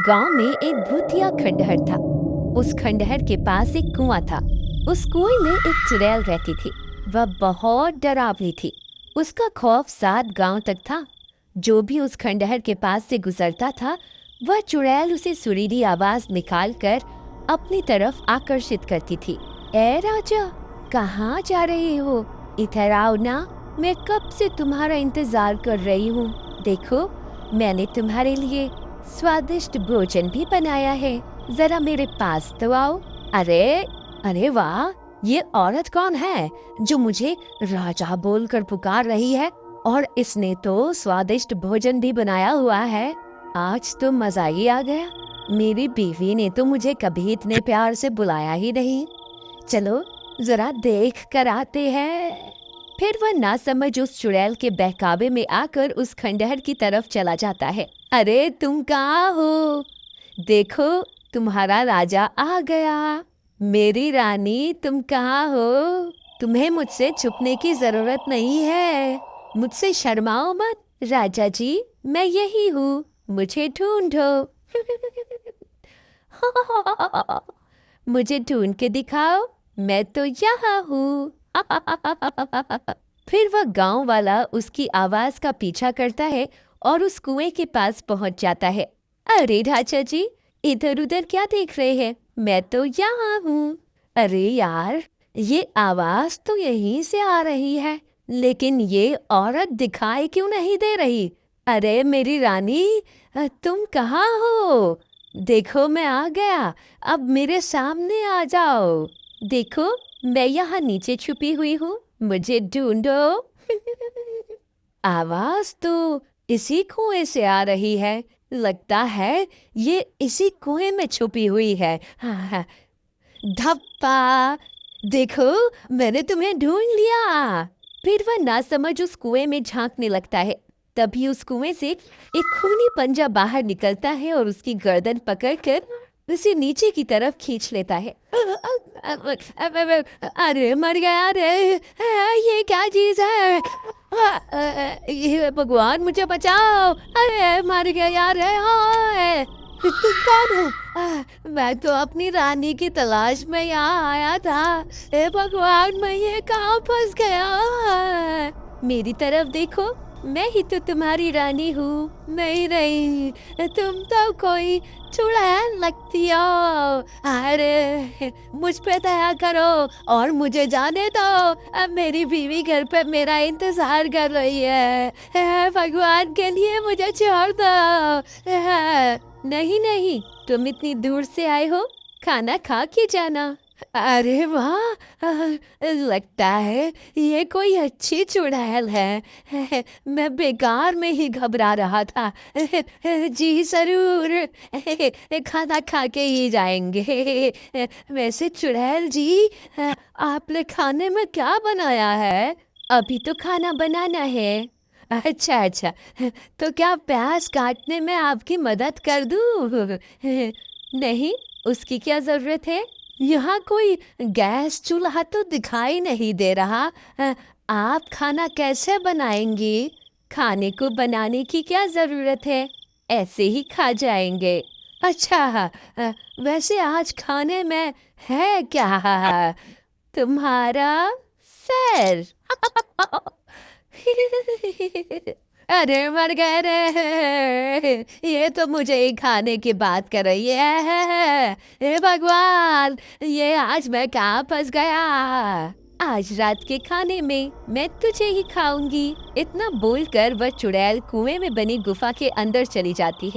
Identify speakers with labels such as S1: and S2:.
S1: गांव में एक भूतिया खंडहर था। उस खंडहर के पास एक कुआं था। उस कुएं में एक चुड़ैल रहती थी। वह बहुत डरावनी थी। उसका खौफ 7 गांव तक था। जो भी उस खंडहर के पास से गुजरता था, वह चुड़ैल उसे सुरीली आवाज निकालकर अपनी तरफ आकर्षित करती थी। ए राजा, कहाँ जा रहे हो? इधर आओ ना, मैं कब से तुम्हारा इंतजार कर रही हूँ। देखो, मैंने तुम्हारे लिए स्वादिष्ट भोजन भी बनाया है। जरा मेरे पास तो आओ। अरे अरे वाह, ये औरत कौन है जो मुझे राजा बोलकर पुकार रही है? और इसने तो स्वादिष्ट भोजन भी बनाया हुआ है। आज तो मजा ही आ गया। मेरी बीवी ने तो मुझे कभी इतने प्यार से बुलाया ही नहीं। चलो जरा देख कर आते हैं। फिर वह नासमझ उस चुड़ैल के बहकावे में आकर उस खंडहर की तरफ चला जाता है। अरे तुम कहाँ हो? देखो, तुम्हारा राजा आ गया। मेरी रानी, तुम कहाँ हो? तुम्हें मुझसे छुपने की जरूरत नहीं है। मुझसे शर्माओ मत। राजा जी, मैं यही हूँ, मुझे ढूंढो। मुझे ढूंढ के दिखाओ, मैं तो यहाँ हूँ। फिर वह गांव वाला उसकी आवाज का पीछा करता है और उस कुएं के पास पहुंच जाता है। अरे राजा जी, इधर उधर क्या देख रहे हैं? मैं तो यहाँ हूँ। अरे यार, ये आवाज तो यहीं से आ रही है, लेकिन ये औरत दिखाई क्यों नहीं दे रही? अरे मेरी रानी, तुम कहाँ हो? देखो, मैं आ गया। अब मेरे सामने आ जाओ। देखो, मैं यहाँ नीचे छुपी हुई हूँ, मुझे ढूंढो। आवाज तो इसी कुएं से आ रही है। लगता है ये इसी कुएं में छुपी हुई है। हाँ, धप्पा! देखो, मैंने तुम्हें ढूंढ लिया। फिर वह नासमझ उस कुएं में झांकने लगता है। तभी उस कुएं से एक खूनी पंजा बाहर निकलता है और उसकी गर्दन पकड़कर उसे नीचे की तरफ खींच लेता है। अरे मर गया रे! ये क्या चीज है? ये भगवान, मुझे बचाओ! अरे मर गया यार! हाय, तुम कौन हो? मैं तो अपनी रानी की तलाश में यहाँ आया था। हे भगवान, मैं ये कहाँ फंस गया? मेरी तरफ देखो, मैं ही तो तुम्हारी रानी हूँ। नहीं, तुम तो कोई चुड़ैल लगती हो। अरे मुझ पे दया करो और मुझे जाने दो। अब मेरी बीवी घर पे मेरा इंतजार कर रही है। भगवान के लिए मुझे छोड़ दो। नहीं, तुम इतनी दूर से आए हो, खाना खा के जाना। अरे वाह, लगता है ये कोई अच्छी चुड़ैल है। मैं बेकार में ही घबरा रहा था। जी जरूर, खाना खा के ही जाएंगे। वैसे चुड़ैल जी, आपने खाने में क्या बनाया है? अभी तो खाना बनाना है। अच्छा, तो क्या प्याज काटने में आपकी मदद कर दूँ? नहीं, उसकी क्या जरूरत है। यहाँ कोई गैस चूल्हा तो दिखाई नहीं दे रहा। आप खाना कैसे बनाएंगी? खाने को बनाने की क्या जरूरत है, ऐसे ही खा जाएंगे। अच्छा, वैसे आज खाने में है क्या? तुम्हारा सर। अरे मर गए रे! ये तो मुझे ही खाने की बात कर रही है। हे भगवान, ये आज मैं कहाँ फंस गया? आज रात के खाने में मैं तुझे ही खाऊंगी। इतना बोलकर वह चुड़ैल कुएं में बनी गुफा के अंदर चली जाती है।